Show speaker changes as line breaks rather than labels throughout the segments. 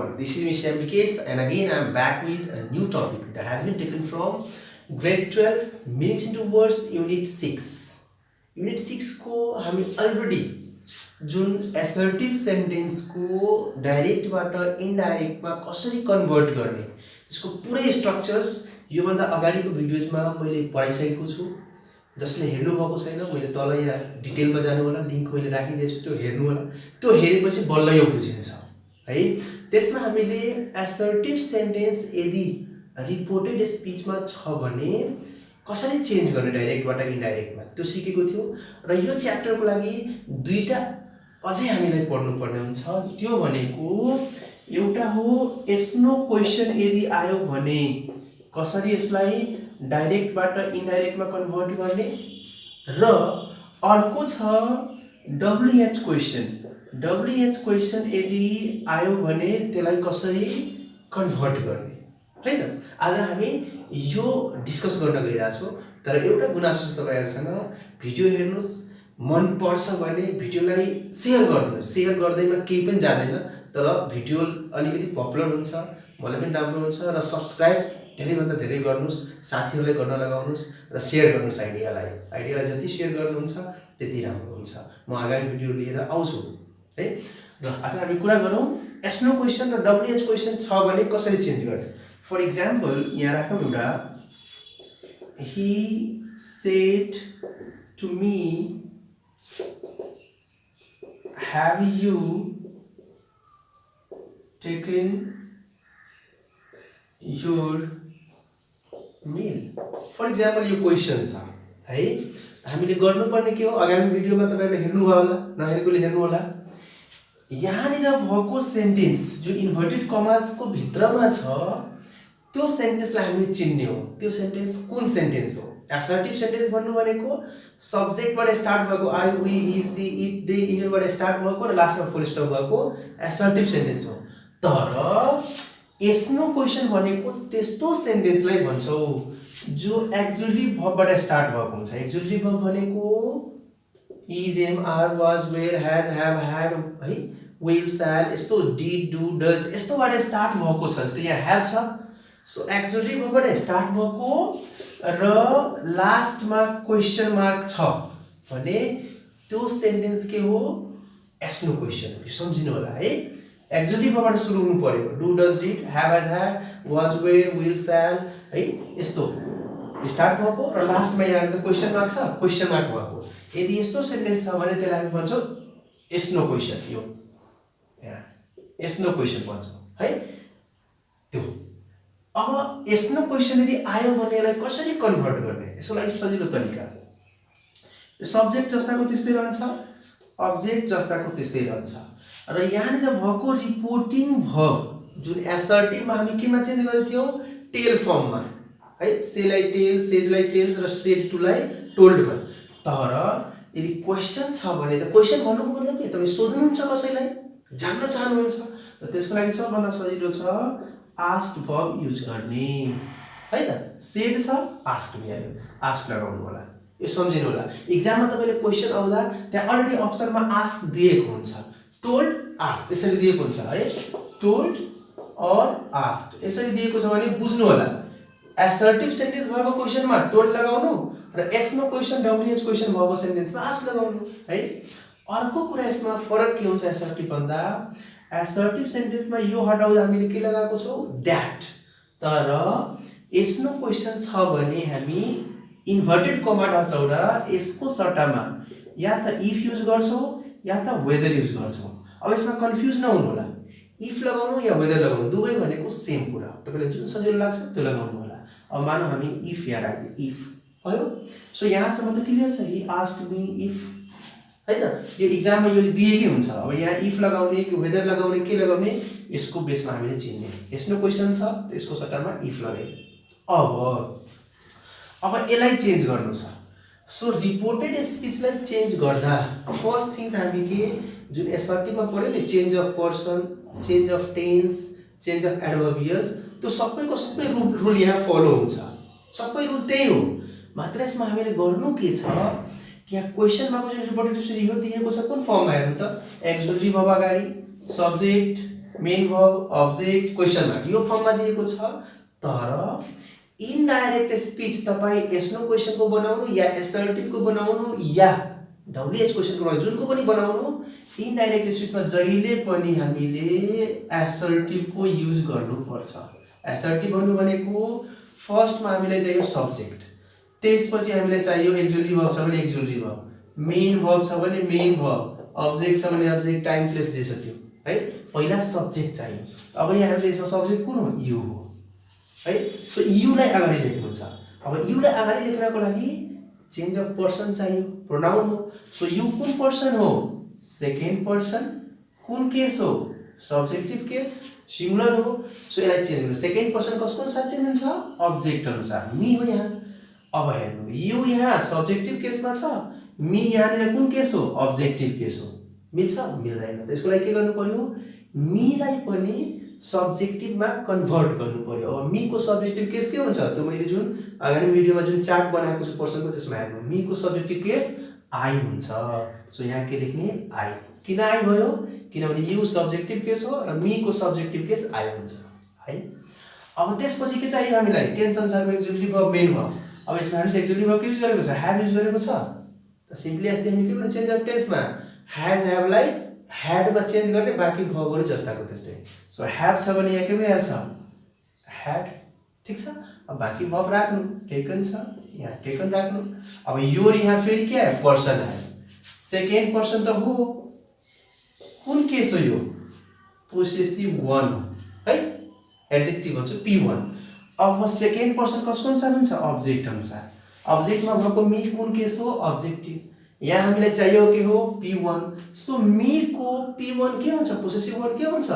everyone, this is Mr. Ambikesh and again I am back with a new topic that has been taken from grade 12 Meanings into Words Unit 6. Unit 6 को हामी already जुन assertive sentence को direct बाट indirect मा कसरी convert गर्ने त्यसको पुरै स्ट्रक्चर्स यो भन्दा अगाडिको भिडियोजमा मैले पढाइसकेको छु। जसले हेर्नु भएको छैन मैले तल यहाँ डिटेलमा जानु होला, लिंक मैले राखिदिएको छु, त्यो हेर्नु होला। त्यो हेरेपछि बल्ल यो बुझिन्छ है। त्यसमा हामीले assertive sentence यदि रिपोर्टेड स्पीचमा छ भने कसरी चेन्ज गर्ने डाइरेक्टबाट इनडाइरेक्टमा त्यो सिकेको थियो। र यो च्याप्टरको लागि दुईटा अझै हामीलाई पढ्नु पर्ने हुन्छ। त्यो भनेको एउटा हो एस्नो क्वेशन यदि आयो भने कसरी यसलाई डाइरेक्टबाट इनडाइरेक्टमा कन्भर्ट गर्ने, र अर्को छ WH क्वेशन। WH क्वेशन यदि आयो भने त्यसलाई कसरी कन्भर्ट गर्ने है त। आज हामी यो डिस्कस गर्न गइरहेका छौं। तर एउटा गुनासो तपाईहरुसँग भिडियो हेर्नुस्, मन पर्छ भने भिडियोलाई शेयर गरिदिनुस्। शेयर गर्दैमा केही पनि जादैन, तर भिडियो अलिकति पपुलर हुन्छ, मलाई पनि राम्रो हुन्छ। र सब्स्क्राइब धेरै भन्दा धेरै गर्नुस्, साथीहरुलाई गर्न लगाउनुस् र शेयर गर्नुस्। आइडियालाई जति शेयर गर्नुहुन्छ त्यति राम्रो हुन्छ। म आगामी भिडियो लिएर आउँछु है। र आज हामी कुरा गरौँ एस्नो क्वेशन र WH क्वेशन छ भने कसरी चेन्ज गर्ने। फर एक्जाम्पल यहाँ राखौँ एउटा, he said to me, have you taken your meal? For example यो क्वेशन छ है। हामीले गर्नुपर्ने के हो, आगामी भिडियोमा तपाईहरुले हेर्नु भयो होला, नहेरेकोले हेर्नु होला। यहाँनिर भएको सेन्टेन्स जो इन्भर्टेड कमास को भित्रमा छ त्यो सेन्टेन्सलाई हामीले चिन्ने हो। त्यो सेन्टेन्स कुन सेन्टेन्स हो। असर्टिभ सेन्टेन्स भन्नु भनेको सब्जेक्टबाट स्टार्ट भएको I, we, he, she, it, they, यिनीहरुबाट स्टार्ट भएको र लास्टमा फुल स्टप भएको असर्टिभ सेन्टेन्स हो। तर एस्नो क्वेशन भनेको त्यस्तो सेन्टेन्सलाई भन्छौ जो एक्जुलेटरी भर्बबाट स्टार्ट भएको हुन्छ। एक्जुलेटरी भर्ब भनेको is, am, are, was, were, has, have, had है, विल, शैल, यस्तो डिड, डू, डज यस्तोबाट स्टार्ट भएको छ। जस्तै यहाँ हैव छ, सो एक्जुलेटरी भर्बबाट स्टार्ट भएको र लास्टमा क्वेशन मार्क छ भने त्यो सेन्टेन्स के हो, एस्नो क्वेशन। सम्झिनु होला है। एक्जुलेटरी भर्बबाट सुरु हुनु पर्यो। Do, does, did, have, has, had, was, were, will, shall है, यस्तो स्टार्ट भएको र लास्टमा यहाँ त क्वेशन मार्क छ, क्वेशन मार्क भएको। यदि यस्तो सेन्टेन्स छ भने त्यसलाई हामी भन्छौँ एस्नो क्वेशन। यो यहाँ एस्नो क्वेशन भन्छौँ है। त्यो अब एस्नो क्वेशन यदि आयो भने यसलाई कसरी कन्भर्ट गर्ने, यसको लागि सजिलो तरिका सब्जेक्ट जस्ताको त्यस्तै रहन्छ, अब्जेक्ट जस्ताको त्यस्तै रहन्छ। र यहाँनिर भएको रिपोर्टिङ भर्ब जुन असर्टिभमा हामी केमा चेन्ज गरेको थियौ, टेल फर्ममा है। सेलाई टेल, सेजलाई टेल्स र सेड टुलाई टोल्डमा। तर यदि क्वेशन छ भने त क्वेशन भन्नुको मतलब के, तपाई सोध्नुहुन्छ कसैलाई, जान्न चाहनुहुन्छ, र त्यसको लागि सबभन्दा सजिलो छ आस्क्ड भर्ब युज गर्ने है त। सेड छ, आस्क्ड नि आयो, आस्क्ड लगाउनु होला। यो सम्झिनु होला। एक्जाममा तपाईले क्वेशन आउँदा त्यहाँ अलरेडी अप्सनमा आस्क दिएको हुन्छ, टोल्ड, आस्क यसरी दिएको हुन्छ है। टोल्ड और आस्क्ड यसरी दिएको छ भने बुझ्नु होला। असर्टिभ सेन्टेन्स भएको क्वेशनमा टोल्ड लगाउनु र एस्नो क्वेशन WH क्वेशन भएको सेन्टेन्समा आस्क लगाउनु है। अर्को कुरा यसमा फरक के हुन्छ असर्टिभ भन्दा, असर्टिभ सेन्टेन्समा यो हटाउँदा हामीले के लगाएको छौं, दैट। तर एस्नो क्वेशन छ भने हामी इन्भर्टेड कमा हटाउँदा यसको सट्टामा या त इफ युज गर्छौं या त वेदर युज गर्छौं। अब यसमा कन्फ्युज नहुनु होला, इफ लगाउनु या वेदर लगाउनु दुवै भनेको सेम कुरा। तपाईलाई जुन सजिलो लाग्छ त्यो लगाउनु होला। अब मानौ हामी इफ यहाँ राख्यौ, इफ भयो। सो यहाँसम्म त क्लियर छ, ही आस्क्ड मी इफ है त। यो एक्जाममा यो दिएकै हुन्छ। अब यहाँ इफ लगाउने कि वेदर लगाउने के लगाउने यसको बेसमा हामीले चिन्ने। एस्नो क्वेशन छ त्यसको सट्टामा इफ लगाए। अब यसलाई चेन्ज गर्नु छ। सो रिपोर्टेड स्पीचलाई चेन्ज गर्दा फर्स्ट थिङ हामी के जुन असर्टिभमा पढ्यो नि, change of person, change of tense, change of adverbials, त्यो सबैको सबै रुल यहाँ फलो हुन्छ। सबै रुल त्यही हो। मात्र यसमा हामीले गर्नु के छ, यहाँ क्वेशनमा जुन रिपोर्टेड स्पीच यो दिएको छ कुन फर्ममा हेर्नु त, एक्जुलेटरी भर्ब अगाडि, subject main verb object question mark यो फर्ममा दिएको छ। तर इनडाइरेक्ट स्पीच तपाईं यस नो क्वेसन को बनाउनु या एसर्टिभ को बनाउनु या डब्ल्युएच क्वेसन को बनाउनु जुनको पनि बनाउनु इनडाइरेक्ट स्पीचमा जहिले पनि हामीले एसर्टिभ को युज गर्नुपर्छ। एसर्टिभ भन्नु भनेको फर्स्टमा हामीलाई चाहियो सब्जेक्ट, त्यसपछि हामीलाई चाहियो एक्जुलेटरी भर्ब छ भने एक्जुलेटरी भर्ब, मेन भर्ब छ भने मेन भर्ब, अब्जेक्ट छ भने अब्जेक्ट, टाइम प्लेस जे छ त्यो है। पहिला सब्जेक्ट चाहियो। अब यहाँ हामीले यसमा सब्जेक्ट कुन हो? यु हो है। सो युलाई अगाडि लेख्नु छ। अब युलाई अगाडि लेख्नको लागि चेन्ज अफ पर्सन चाहियो, प्रोनाउन हो। सो यु कुन पर्सन हो? Second person. कुन केस हो? सब्जेक्टिभ केस, सिंगुलर हो। सो यसलाई चेन्ज गर्नु। सेकेन्ड पर्सन कसको अनुसार चेन्ज हुन्छ? अब्जेक्ट अनुसार। मी हो यहाँ। अब हेर्नु, यु यहाँ सब्जेक्टिभ केसमा छ, मी यहाँनिर कुन केस हो? अब्जेक्टिभ केस हो। मिल्छ? मिल्दैन। त्यसको लागि के गर्नु पर्यो? मीलाई पनि सब्जेक्टिभमा कन्भर्ट गर्नु पर्यो। अब मी को सब्जेक्टिभ केस के हुन्छ? त्यो मैले जुन अगाडि भिडियोमा जुन चार्ट बनाएको छु पर्सनको त्यसमा हेर्नु, मी को सब्जेक्टिभ केस आई हुन्छ। सो यहाँ के लेख्ने? आई। किन आई भयो? किनभने यु सब्जेक्टिभ केस हो र मी को सब्जेक्टिभ केस आई हुन्छ। है। अब त्यसपछि के चाहियो हामीलाई? टेन्स अनुसारको एक्जुलेटरी भर्ब, मेन भर्ब। अब यसमा हामीले एक्जुलेटरी भर्ब युज गरेको छ, ह्याभ युज गरेको छ। त सिम्पली यस्तै हामी के गर्नु? चेन्ज अफ टेन्समा ह्याज ह्याभलाई ह्याडमा चेन्ज गर्ने, बाँकी भर्बहरू जस्ताको त्यस्तै। सो ह्याभ छ भने यहाँ के भइहाल्छ? ह्याड। ठिक छ। अब बाँकी भर्ब राख्नु, टेकन छ यहाँ टेकन राख्नु। अब योर यहाँ फेरि के आयो? पर्सन आयो। सेकेन्ड पर्सन त हो, कुन केस हो यो? पोसेसिभ वान हो है। एडजेक्टिभ भन्छ P1। अब सेकेन्ड पर्सन कसको अनुसार हुन्छ? अब्जेक्ट अनुसार। अब्जेक्टमा भएको मी कुन केस हो? अब्जेक्टिभ। यहाँ हामीलाई चाहियो के हो? P1। सो मी को P1 के हुन्छ? पोसेसिभ वान के हुन्छ?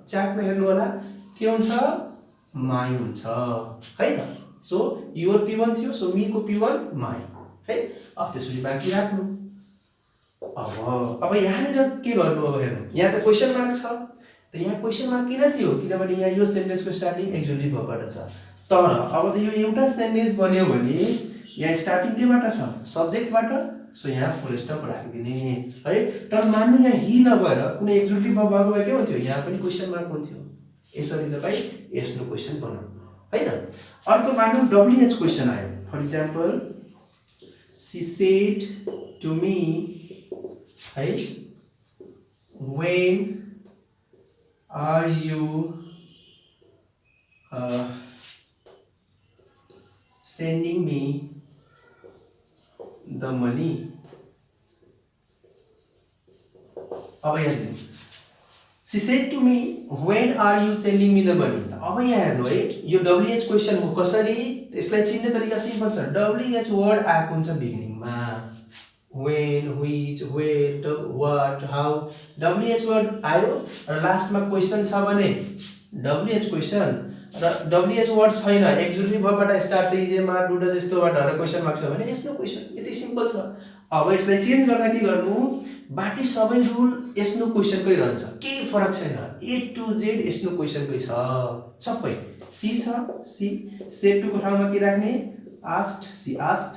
चार्टमा हेर्नु होला के हुन्छ? माई हुन्छ है त। सो योर P1 थियो, सो मी को P1 माई है। अब त्यसपछि बाँकी राख्नु। अब यहाँनिर के गर्नु? अब हेर्नु, यहाँ त क्वेसन मार्क छ। त यहाँ क्वेसन मार्क किन थियो? किनभने यहाँ यो सेन्टेन्सको स्टार्टिङ एक्जुलेटरी भर्बबाट छ। तर अब त यो एउटा सेन्टेन्स बन्यो भने यहाँ स्टार्टिङ केबाट छ? सब्जेक्टबाट। सो यहाँ फुल स्टप राखिदिने है। तर मान्नु यहाँ हि नभएर कुनै एक्जुलेटरी भर्ब भएको भए के हुन्थ्यो? यहाँ पनि क्वेसन मार्क हुन्थ्यो। यसरी तपाईँ यस्तो क्वेसन बनाउनु है त। अर्को मान्नु डब्ल्युएच क्वेसन आयो। For example she said to me है, when are you sending me the money? अब यहाँ she said to me when are you sending me the money? अब यहाँ हेर्नु है, यो डब्ल्युएच क्वेसन हो। कसरी? यसलाई चिन्ने तरिका सिम्पल छ। डब्ल्युएच वर्ड आएको हुन्छ बिगिनिङमा। when, which, where, what, how, WH word आयो र लास्टमा क्वेसन छ भने WH क्वेसन र WH वर्ड छैन, एक्जुलेटरी भर्बबाट स्टार्ट छ, is, am, are, do, does यस्तोबाट र क्वेसन मार्क छ भने यस्तो क्वेसन। यति सिम्पल छ। अब यसलाई चेन्ज गर्दा के गर्नु? बाँकी सबै रुल यस्तो क्वेसनकै रहन्छ, केही फरक छैन। ए टु जेड यस्तो क्वेसनकै छ सबै। सी छ, सी सेड टु को ठाउँमा के राख्ने? आस्क्ड, सी आस्क्ड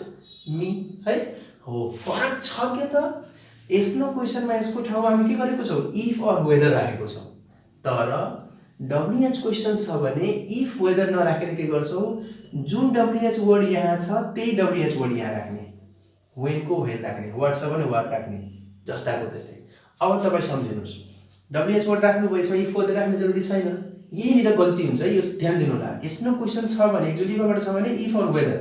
मी है। हो फरक छ के त? यस्तो क्वेसनमा यसको ठाउँमा हामी के गरेको छौं? इफ अर वेदर राखेको छौं। तर डब्ल्युएच क्वेसन छ भने इफ वेदर नराखेर के गर्छौं? जुन डब्ल्युएच वर्ड यहाँ छ त्यही डब्ल्युएच वर्ड यहाँ राख्ने, वेन को वेन राख्ने, वाट छ भने वाट राख्ने, जस्ताको त्यस्तै। अब तपाई सम्झिनुस्, डब्ल्युएच वर्ड राख्नु भयो, यसमा इफ वेदर राख्ने जरुरी छैन। यहीँनिर गल्ती हुन्छ, यो ध्यान दिनु होला। यस्तो क्वेसन छ भने एक्जुलेटरीबाट छ भने इफ अर वेदर,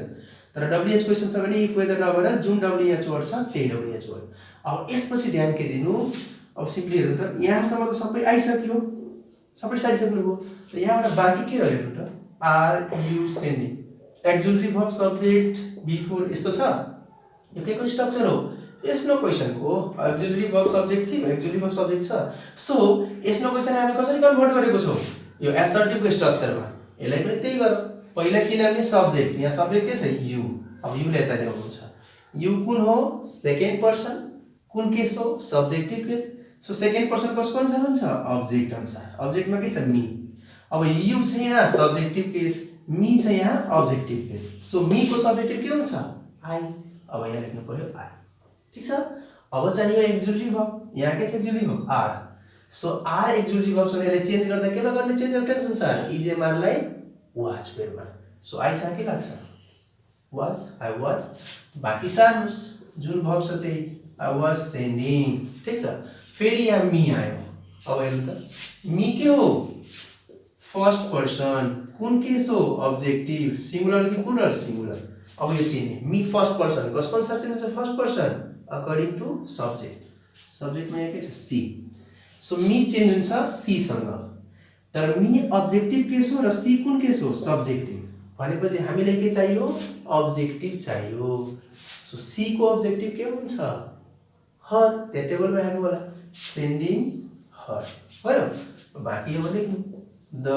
तर डब्ल्युएच क्वेसन छ भने इफ वेदर नभएर जुन डब्ल्युएच वर्ड छ त्यही डब्ल्युएच वर्ड। अब यसपछि ध्यान के दिनु? अब सिम्पली हेर्नु त, यहाँसम्म त सबै आइसक्यो, सबै सारिसक्नुभयो। त यहाँबाट बाँकी के रह्यो त? Are you sending, auxiliary verb subject before, यस्तो छ। यो के को स्ट्रक्चर हो? यस्तो क्वेसनको एक्जुलेटरी भर्ब सब्जेक्ट थियो, एक्जुलेटरी भर्ब सब्जेक्ट छ। सो यस्तो क्वेसन हामी कसरी कन्भर्ट गरेको छौं? यो एसर्टिभको स्ट्रक्चरमा। यसलाई पनि त्यही गरौँ। पहिला के ल्याउने? सब्जेक्ट। यहाँ सब्जेक्ट के छ? यु। अब युले यता ल्याउनु छ। यु कुन हो? Second person. कुन केस हो? Subjective case. So second person कसको अनुसार हुन्छ? अब्जेक्ट अनुसार। अब्जेक्टमा के छ? मी। अब यु छ यहाँ सब्जेक्टिभ केस, मी छ यहाँ अब्जेक्टिभ केस। सो मी को सब्जेक्टिभ के हुन्छ? आई। अब यहाँ लेख्नु पर्यो आई। ठीक छ। अब चाहियो एक्जुलेटरी भर्ब। यहाँ के छ? Auxiliary verb are. So are executive option यसले चेन्ज गर्दा केमा गर्ने चेन्ज अफ टेन्स अनुसार इजेमारलाई वाज वेयरमा सो आइसा के लाग्छ वाज आई वाज बाँकी सार्नुहोस् जुन भर्ब छ त्यही आई वाज सेन्डिङ ठिक छ फेरि यहाँ मी आयो अब हेर्नु त मी के हो फर्स्ट पर्सन कुन केस हो अब्जेक्टिभ सिंगुलर कि प्लुरल सिंगुलर अब यो चिन्ने मी फर्स्ट पर्सन कसको अनुसार चिन्नुहुन्छ फर्स्ट पर्सन अकर्डिङ टु सब्जेक्टमा यहाँ के छ सी सो मी चेन्ज हुन्छ सी सँग तर मी अब्जेक्टिभ केस हो र सी कुन केस हो सब्जेक्टिभ भनेपछि हामीलाई के चाहियो अब्जेक्टिभ चाहियो सो सी को अब्जेक्टिभ के हुन्छ हर त्यहाँ टेबलमा हेर्नु होला सेन्डिङ हर भयो बाँकी अब लेख्नु द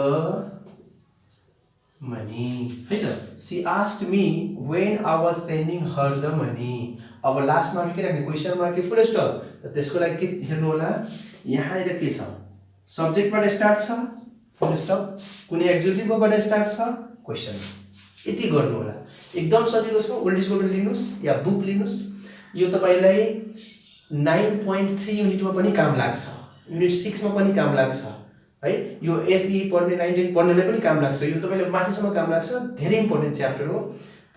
मनी है त she asked me when I was sending her the money अब लास्टमा हामी के राख्ने क्वेसन मार्क फुल स्टप त त्यसको लागि के हेर्नु होला यहाँ के छ सब्जेक्टबाट स्टार्ट छ फुल स्टप कुनै एक्जुटिभबाट स्टार्ट छ क्वेसन यति गर्नु होला एकदम सजिलो छ ओल्ड स्कुलबाट लिनुस् या बुक लिनुस् यो तपाईलाई 9.3 युनिटमा पनि काम लाग्छ युनिट 6 मा पनि काम लाग्छ है यो एसई पढ्ने 910 पढ्नेलाई पनि काम लाग्छ यो तपाईलाई माथिसम्म काम लाग्छ धेरै इम्पोर्टेन्ट च्याप्टर हो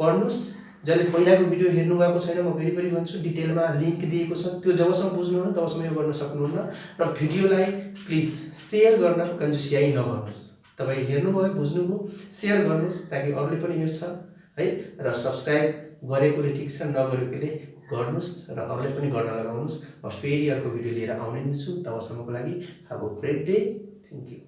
पढ्नुस् जसले पहिलाको भिडियो हेर्नु भएको छैन म फेरि पनि भन्छु डिटेलमा लिंक दिएको छ त्यो जबसम्म बुझ्नुहुन्न तबसम्म यो गर्न सक्नुहुन्न र भिडियोलाई प्लिज शेयर गर्न कन्जुसियाइ नगर्नुस् तपाई हेर्नुभयो बुझ्नुभयो शेयर गर्नुस् ताकि अरूले पनि हेर्छ है र सब्स्क्राइब गरेकोले ठीक छ नगरेकोले गर्नुस् र अरूले पनि गर्न लगाउनुस् म फेरि अर्को भिडियो लिएर आउने छु तबसम्मको लागि have a great day thank you